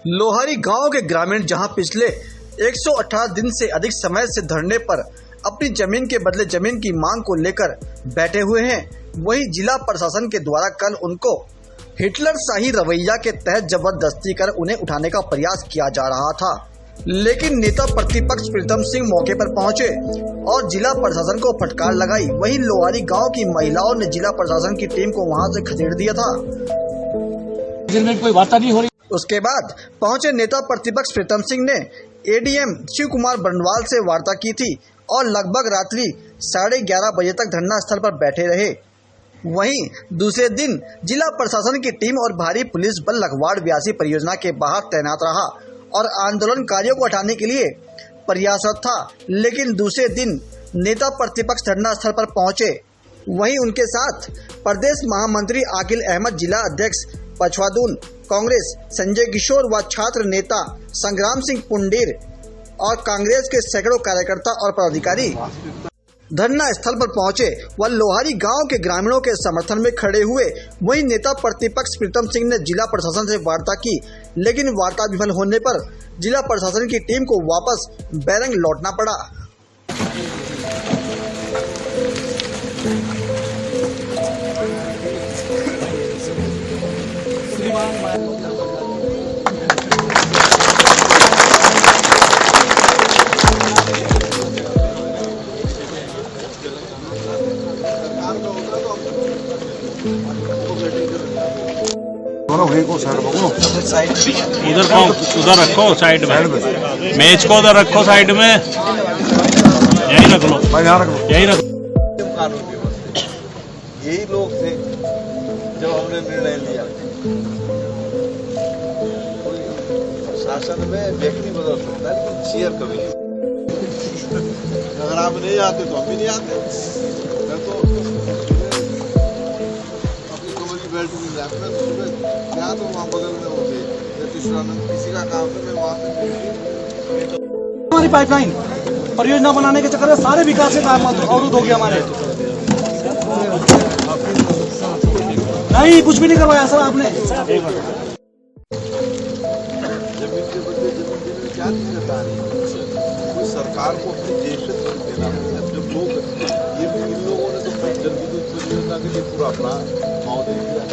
लोहारी गांव के ग्रामीण जहां पिछले 118 दिन से अधिक समय से धरने पर अपनी जमीन के बदले जमीन की मांग को लेकर बैठे हुए हैं, वहीं जिला प्रशासन के द्वारा कल उनको हिटलर शाही रवैया के तहत जबरदस्ती कर उन्हें उठाने का प्रयास किया जा रहा था। लेकिन नेता प्रतिपक्ष प्रीतम सिंह मौके पर पहुंचे और जिला प्रशासन को फटकार लगाई। वहीं लोहारी गांव की महिलाओं ने जिला प्रशासन की टीम को वहां से खदेड़ दिया था। कोई वार्ता नहीं हो रही। उसके बाद पहुंचे नेता प्रतिपक्ष प्रीतम सिंह ने एडीएम शिव कुमार बरनवाल से वार्ता की थी और लगभग रात्रि 11:30 बजे तक धरना स्थल पर बैठे रहे। वहीं दूसरे दिन जिला प्रशासन की टीम और भारी पुलिस बल लखवाड़ व्यासी परियोजना के बाहर तैनात रहा और आंदोलनकारियों को हटाने के लिए प्रयासरत था। लेकिन दूसरे दिन नेता प्रतिपक्ष धरना स्थल पर पहुंचे। वहीं उनके साथ प्रदेश महामंत्री आकिल अहमद, जिला अध्यक्ष पछवादून कांग्रेस संजय किशोर व छात्र नेता संग्राम सिंह पुंडेर और कांग्रेस के सैकड़ों कार्यकर्ता और पदाधिकारी धरना स्थल पर पहुंचे व लोहारी गांव के ग्रामीणों के समर्थन में खड़े हुए। वहीं नेता प्रतिपक्ष प्रीतम सिंह ने जिला प्रशासन से वार्ता की, लेकिन वार्ता विफल होने पर जिला प्रशासन की टीम को वापस बैरंग लौटना पड़ा। उधर रखो साइड में, मैच को उधर रखो साइड में, यही रख लो, यही रख लो। यही लोग थे जब हमने निर्णय लिया। शासन में व्यक्ति बदल सकता है लेकिन शेयर कभी नहीं। अगर आप नहीं आते तो हम भी नहीं आते। मैं तो अपनी कमरी बेल्ट में जाकर मैं तो सुबह गया तो वहाँ बगल में होते किसी का काम है, मैं वहाँ पे हमारी पाइपलाइन परियोजना बनाने के चक्कर में सारे विकास के काम अवरुद्ध हो गया हमारे। नहीं, कुछ भी नहीं करवाया सर आपने। जमीन के बदले जमीन देने में क्या दिक्कत आ रही है? कोई सरकार को अपनी देश से देना है। जब लोग ये इन लोगों ने तो जल विद्युत परियोजना के लिए पूरा अपना भाव दे दिया।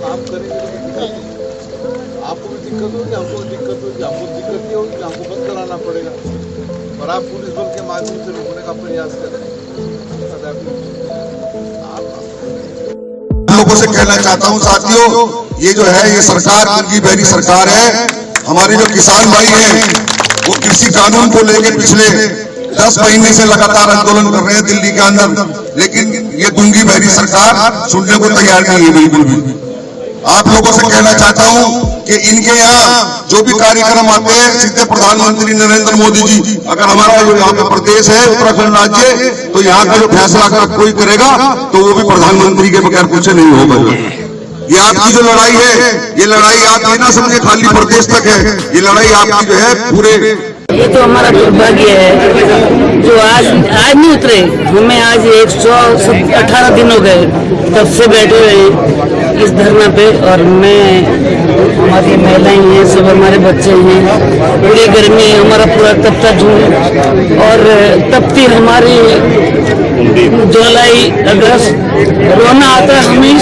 काम करेंगे तो आपको भी दिक्कत होगी, हमको भी दिक्कत होगी। हमको दिक्कत ये होगी कि हमको बंद कराना पड़ेगा और आप पुलिस बल के माध्यम से रोकने का प्रयास करें। लोगों से कहना चाहता हूं साथियों, ये जो है ये सरकार उनकी बहरी सरकार है। हमारे जो किसान भाई हैं वो कृषि कानून को लेकर पिछले 10 महीने से लगातार आंदोलन कर रहे हैं दिल्ली के अंदर, लेकिन ये गुंगी बहरी सरकार सुनने को तैयार नहीं है बिल्कुल भी। आप लोगों से कहना चाहता हूं कि इनके यहाँ जो भी कार्यक्रम आते हैं सीधे प्रधानमंत्री नरेंद्र मोदी जी, अगर हमारा जो यहाँ पे प्रदेश है उत्तराखंड राज्य, तो यहाँ का जो फैसला अगर कोई करेगा तो वो भी प्रधानमंत्री के बगैर कुछ नहीं होगा। ये आपकी जो लड़ाई है, ये लड़ाई आप ये ना समझे खाली प्रदेश तक है, ये लड़ाई आपकी जो है पूरे। ये तो हमारा दुर्भाग्य है जो आज नहीं उतरे। हमें आज 118 दिन हो गए तब से बैठे हुए इस धरना पे, और मैं, हमारी महिलाएं हैं, सब हमारे बच्चे हैं, पूरी गर्मी, हमारा पूरा तपता जून और तपती हमारी जुलाई अगस्त, रोना आता है हमें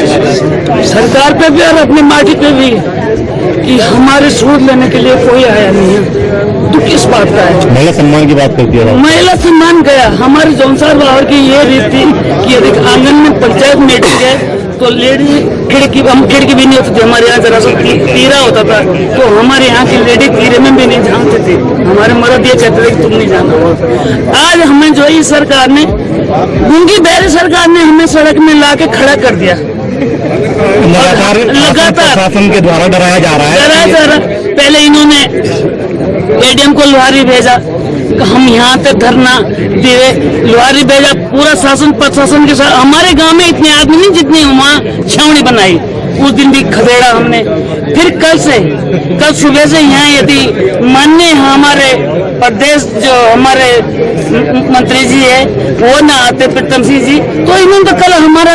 सरकार पे भी और अपनी माटी पे भी कि हमारे सूद लेने के लिए कोई आया नहीं है। दुख इस बात का है। महिला सम्मान की बात करती है। महिला सम्मान गया। हमारी जौनसार बलावर की ये रीति कि यदि आंगन में पंचायत मीटिंग है तो लेडी खिड़की, हम खिड़की भी नहीं होती थी। हमारे यहाँ जरा सा तीरा होता था तो हमारे यहाँ की लेडी तीरे में भी नहीं झांकते थे। हमारे मर्द ये कहते थे कि तुम नहीं जाना। आज हमें जो इस सरकार ने, गुंगी बहरी सरकार ने हमें सड़क में ला के खड़ा कर दिया। लगातार प्रशासन के द्वारा डराया जा रहा है। पहले इन्होंने एडीएम को लोहारी भेजा, हम यहाँ पे धरना दिए, लोहारी भेजा, पूरा शासन प्रशासन के साथ। हमारे गांव में इतने आदमी नहीं जितनी वहाँ छावनी बनाई, उस दिन भी खदेड़ा हमने। फिर कल सुबह से यहाँ यदि माननीय हमारे प्रदेश जो हमारे मंत्री जी है वो ना आते प्रीतम सिंह जी, तो इन्होंने तो कल हमारा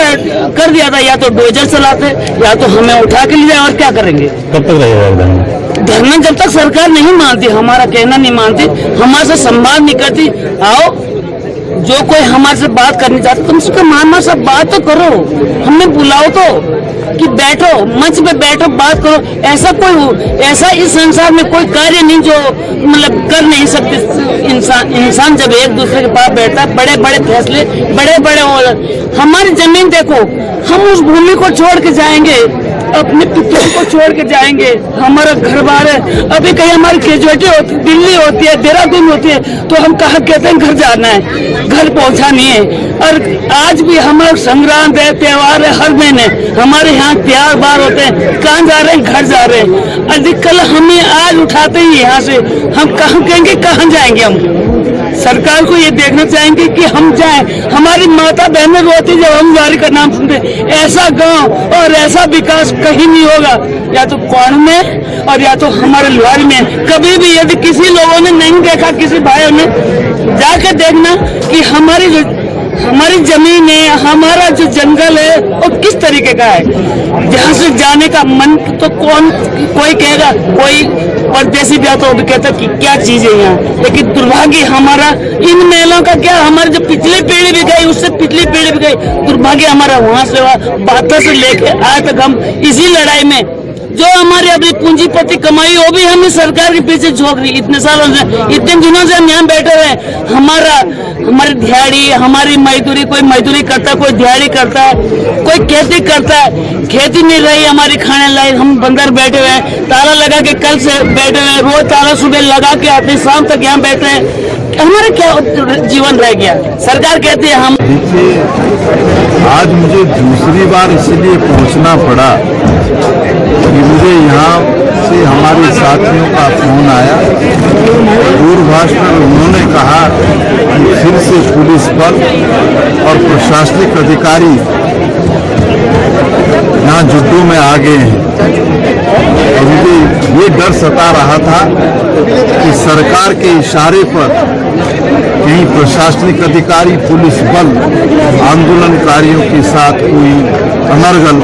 कर दिया था, या तो डोजर चलाते या तो हमें उठा के ले जाए, और क्या करेंगे। कब तक रहेगा धरना? जब तक सरकार नहीं मानती, हमारा कहना नहीं मानती, हमारे से संवाद नहीं करती। आओ, जो कोई हमारे से बात करनी चाहता तुम उसको मानना, सब बात तो करो, हमें बुलाओ तो, कि बैठो मंच पे बैठो, बात करो। ऐसा इस संसार में कोई कार्य नहीं जो मतलब कर नहीं सकते इंसान जब एक दूसरे के पास बैठता है, बड़े बड़े फैसले, बड़े बड़े। हमारी जमीन देखो, हम उस भूमि को छोड़ के जाएंगे, अपने पितरों को छोड़ के जाएंगे, हमारा घर बार है। अभी कहीं हमारी ग्रेजुएटी होती, दिल्ली होती है, देहरादून होती है, तो हम कहा कहते हैं घर जाना है, घर पहुंचा नहीं है। और आज भी हमारा संग्राम है, त्योहार है, हर महीने हमारे यहाँ त्योहार बार होते हैं, कहाँ जा रहे हैं? घर जा रहे हैं। यदि कल हमें आज उठाते ही यहाँ से, हम कहाँ कहेंगे, कहाँ जाएंगे? हम सरकार को ये देखना चाहेंगे कि हम जाएं। हमारी माता बहनें रोती जब हम वारी का नाम सुनते। ऐसा गांव और ऐसा विकास कहीं नहीं होगा, या तो क्वाण में और या तो हमारे लुहारी में। कभी भी यदि किसी लोगों ने नहीं देखा, किसी भाइयों ने जाकर देखना कि हमारी जमीन है, हमारा जो जंगल है वो किस तरीके का है। जहाँ से जाने का मन तो कोई कहेगा, कोई परदेसी भी आता तो कहता कि क्या चीज है यहाँ। लेकिन दुर्भाग्य हमारा इन मेलों का क्या, हमारे जो पिछली पीढ़ी भी गई, उससे पिछली पीढ़ी भी गई, दुर्भाग्य हमारा वहां से 72 से लेके आज तक हम इसी लड़ाई में, जो हमारी अपनी पूंजीपति कमाई वो भी हमें सरकार के पीछे झोंक रही। इतने सालों से, इतने दिनों से हम यहाँ बैठे हुए। हमारी दिहाड़ी, हमारी मजदूरी, कोई मजदूरी करता है, कोई दिहाड़ी करता है, कोई खेती करता है। खेती नहीं रही हमारी खाने लायक, हम बंदर बैठे हुए हैं, ताला लगा के कल से बैठे हुए हैं, रोज ताला सुबह लगा के आते, शाम तक यहाँ बैठे हैं। हमारा क्या जीवन रह गया? सरकार कहती है हम। देखिए, आज मुझे दूसरी बार इसलिए पहुंचना पड़ा कि मुझे यहाँ से हमारे साथियों का फोन आया, दूरभाष पर उन्होंने कहा कि फिर से पुलिस बल और प्रशासनिक अधिकारी यहाँ जुद्धों में आ गए हैं। और मुझे ये डर सता रहा था कि सरकार के इशारे पर कहीं प्रशासनिक अधिकारी, पुलिस बल आंदोलनकारियों के साथ कोई अनर्गल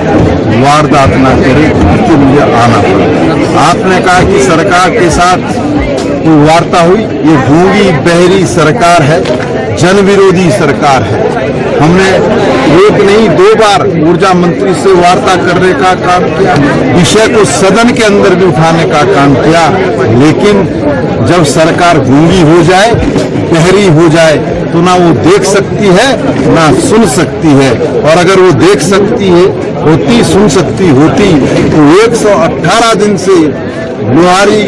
वारदात न करे, इसलिए मुझे आना पड़ा। आपने कहा कि सरकार के साथ कोई वार्ता हुई, ये गूंगी बहरी सरकार है, जन विरोधी सरकार है। हमने एक नहीं 2 बार ऊर्जा मंत्री से वार्ता करने का काम किया, विषय को सदन के अंदर भी उठाने का काम किया, लेकिन जब सरकार गूंगी हो जाए, बहरी हो जाए, तो ना वो देख सकती है ना सुन सकती है। और अगर वो देख सकती होती, सुन सकती होती, तो 118 दिन से लुहारी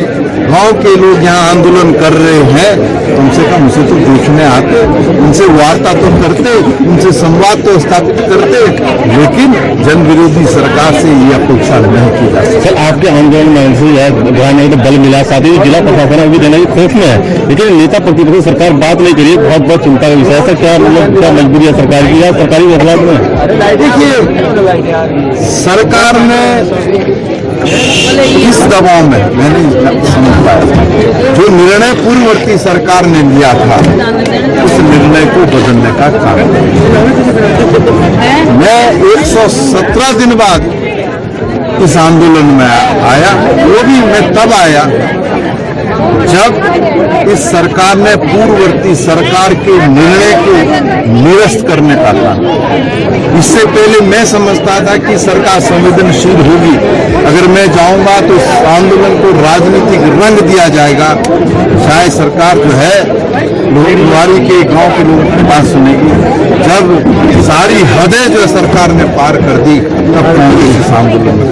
गांव के लोग यहाँ आंदोलन कर रहे हैं, कम से कम उसे तो देखने आते, उनसे वार्ता तो करते, उनसे संवाद तो स्थापित करते, लेकिन जन विरोधी सरकार से ये अपेक्षा नहीं की जा सकती। सर, आपके आंदोलन में से तो बल मिला, साथ ही जिला प्रशासन अभी देने की खोफ में है, लेकिन नेता प्रतिपक्ष सरकार बात नहीं करिए, बहुत चिंता का विषय है। क्या मतलब क्या मजबूरी है सरकार की या सरकारी बदलाव में? देखिए, सरकार ने इस दबाव में मैंने समझ पाया, जो निर्णय पूर्ववर्ती सरकार ने लिया था उस निर्णय को बदलने का काम। मैं 117 दिन बाद इस आंदोलन में आया, वो भी मैं तब आया जब इस सरकार ने पूर्ववर्ती सरकार के निर्णय को निरस्त करने का था। इससे पहले मैं समझता था कि सरकार संवेदनशील होगी, अगर मैं जाऊंगा तो इस आंदोलन को राजनीतिक रंग दिया जाएगा, शायद सरकार जो है लुहारी के गांव के लोगों की बात सुनेगी। जब सारी हदें जो सरकार ने पार कर दी, तब इस आंदोलन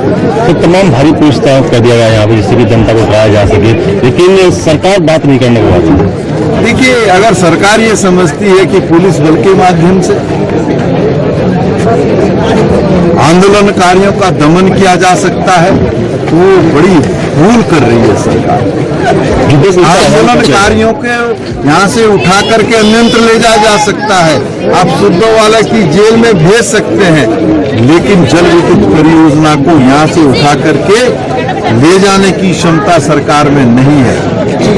तो तमाम भारी पुलिस तैनात कर दिया गया यहाँ पे, जिससे कि जनता को उठाया जा सके, लेकिन सरकार बात नहीं करने को बात। देखिए, अगर सरकार ये समझती है कि पुलिस बल के माध्यम से आंदोलनकारियों का दमन किया जा सकता है, तो वो बड़ी भूल कर रही है सरकार। आंदोलनकारियों के यहाँ से उठा करके अन्यंत्र ले जाया जा सकता है, आप सुद्दोवाला की जेल में भेज सकते हैं, लेकिन जल विद्युत परियोजना को यहाँ से उठा करके ले जाने की क्षमता सरकार में नहीं है।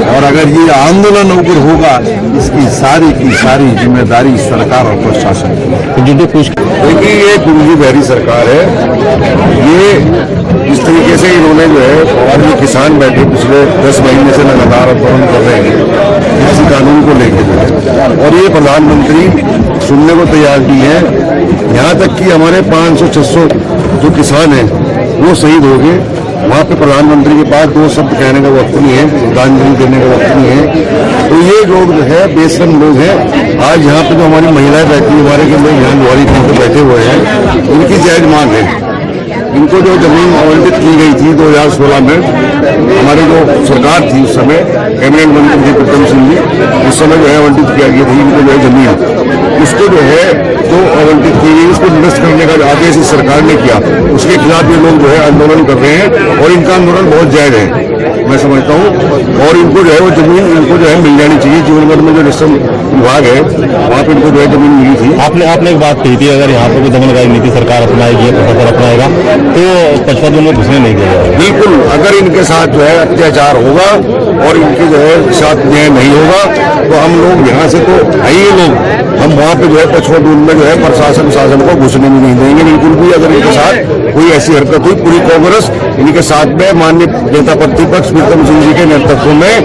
और अगर ये आंदोलन उग्र होगा, इसकी सारी की सारी जिम्मेदारी सरकार और प्रशासन की। देखिए, ये गुंजी बहरी सरकार है। ये इस तरीके से इन्होंने जो है, और ये किसान बैठे पिछले 10 महीने से लगातार आंदोलन कर रहे हैं कृषि कानून को लेकर, और ये प्रधानमंत्री सुनने को तैयार भी है। यहाँ तक कि हमारे 500-600 जो किसान हैं वो शहीद हो गए। वहाँ पे प्रधानमंत्री के पास 2 शब्द कहने का वक्त नहीं है, श्रद्धांजलि देने का वक्त नहीं है। तो ये लोग जो है बेशरम लोग हैं। आज यहाँ पे जो हमारी महिलाएं बैठी, हमारे के लोग यहाँ लोहारी पे बैठे हुए हैं, इनकी जायज मांग है। इनको जो जमीन आवंटित की गई थी 2016 में, हमारी जो सरकार थी उस समय, कैबिनेट मंत्री थे प्रीतम सिंह जी, उस समय जो है आवंटित किया गया था इनको जो है जमीन, उसको जो है जो आवंटित की गई उसको निरस्त करने का आदेश इस सरकार ने किया। उसके खिलाफ ये लोग जो है आंदोलन कर रहे हैं, और इनका आंदोलन बहुत जायज है, मैं समझता हूँ। और इनको जो है वो जमीन इनको जो है मिल जानी चाहिए। जीवनगढ़ में जो रेशम विभाग है, वहाँ पे इनको जो है जमीन मिली थी। आपने एक बात कही थी, अगर यहाँ पर कोई दमनकारी नीति सरकार अपनाएगी, प्रशासन अपनाएगा, तो 55 दिन में घुसने नहीं दिया जाएगा। बिल्कुल, अगर इनके साथ जो है अत्याचार होगा और इनके जो है साथ न्याय नहीं होगा, तो हम लोग यहाँ से तो है ही लोग, हम वहाँ पे जो है 55 दिन में जो है प्रशासन शासन को घुसने भी नहीं देंगे बिल्कुल भी। अगर इनके साथ कोई ऐसी हरकत हुई, पूरी कांग्रेस इनके साथ में माननीय नेता प्रतिपक्ष प्रीतम सिंह जी के नेतृत्व में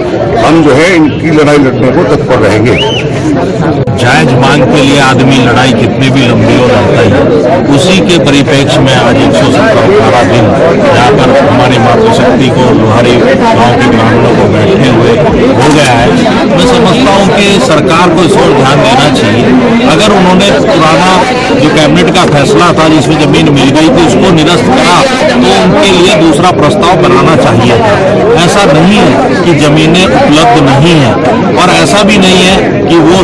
हम जो है इनकी लड़ाई लड़ने को तत्पर रहेंगे। जायज मांग के लिए आदमी लड़ाई कितनी भी लंबी हो जाता है। उसी के परिप्रेक्ष्य में आज 117 दिन यहाँ पर हमारी मातृशक्ति को लोहारी गांव के ग्रामीणों को बैठे हुए हो गया है। मैं समझता हूँ कि सरकार को इस ओर ध्यान देना चाहिए। अगर उन्होंने पुराना जो कैबिनेट का फैसला था जिसमें जमीन मिल गई थी उसको निरस्त करा, तो उनके लिए दूसरा प्रस्ताव बनाना चाहिए था। ऐसा नहीं है कि जमीनें उपलब्ध नहीं है, और ऐसा भी नहीं है कि वो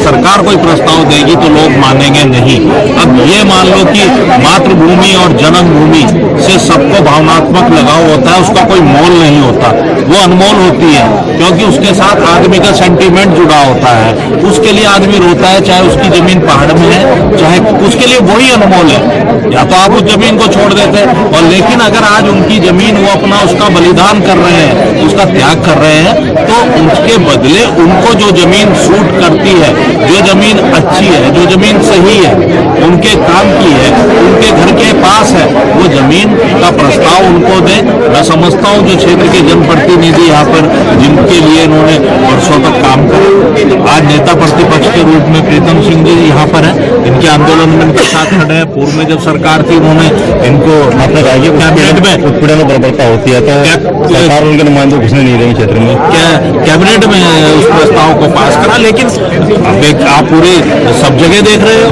सरकार कोई प्रस्ताव देगी तो लोग मानेंगे नहीं। अब ये मान लो कि मातृभूमि और जन्मभूमि से सबको भावनात्मक लगाव होता है, उसका कोई मोल नहीं होता, वो अनमोल होती है, क्योंकि उसके साथ आदमी का सेंटीमेंट जुड़ा होता है। उसके लिए आदमी रोता है, चाहे उसकी जमीन पहाड़ में है, चाहे उसके लिए वही अनमोल है। या तो आप उस जमीन को छोड़ देते, और लेकिन अगर आज उनकी जमीन वो अपना उसका बलिदान कर रहे हैं, उसका त्याग कर रहे हैं, तो उसके बदले उनको जो जमीन सूट करती है, जो जमीन अच्छी है, जो जमीन सही है, उनके काम की है, उनके घर के पास है, वो जमीन का प्रस्ताव उनको दें। मैं समझता हूँ जो क्षेत्र के जनप्रतिनिधि यहाँ पर जिनके लिए इन्होंने वर्षों तक काम किया, आज नेता प्रतिपक्ष के रूप में प्रीतम सिंह जी यहाँ पर हैं, इनके आंदोलन में इनके साथ खड़े हैं। पूर्व में जब सरकार थी उन्होंने इनको कैबिनेट में उत्पीड़न बर्बरता होती है, तो सरकार उनके नुमाइंदों घुसने नहीं रही क्षेत्र में, कैबिनेट में उस प्रस्ताव को पास करा। लेकिन अब आप पूरे सब जगह देख रहे हो,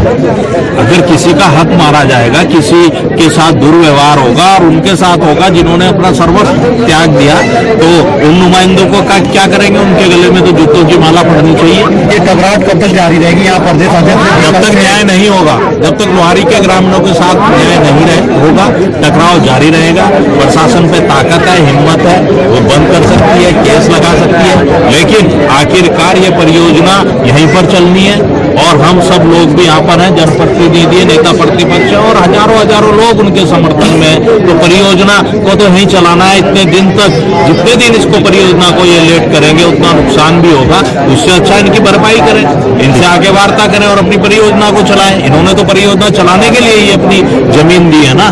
अगर किसी का हक मारा जाएगा, किसी के साथ दुर्व्यवहार होगा और उनके साथ होगा जिन्होंने अपना सर्वस्व त्याग दिया, तो उन नुमाइंदों को क्या करेंगे? उनके गले में तो जूतों की माला पड़नी चाहिए। ये घबराहट कब तक जारी रहेगी यहाँ प्रदेश अध्यक्ष? जब तक न्याय नहीं होगा, जब तक लोहारी के ग्रामीणों के साथ न्याय नहीं होगा, टकराव जारी रहेगा। प्रशासन पे ताकत है, हिम्मत है, वो बंद कर सकती है, केस लगा सकती है, लेकिन आखिरकार ये परियोजना यहीं पर चलनी है। और हम सब लोग भी यहाँ पर हैं, जनप्रतिनिधि, नेता प्रतिपक्ष, और हजारों लोग उनके समर्थन में। तो परियोजना को तो यहीं चलाना है इतने दिन तक। जितने दिन इसको परियोजना को ये लेट करेंगे उतना नुकसान भी होगा। उससे अच्छा इनकी भरपाई करें, इनसे आगे वार्ता करें और अपनी परियोजना को चलाएं। इन्होंने तो परियोजना चलाने के लिए ही अपनी जमीन दी है ना।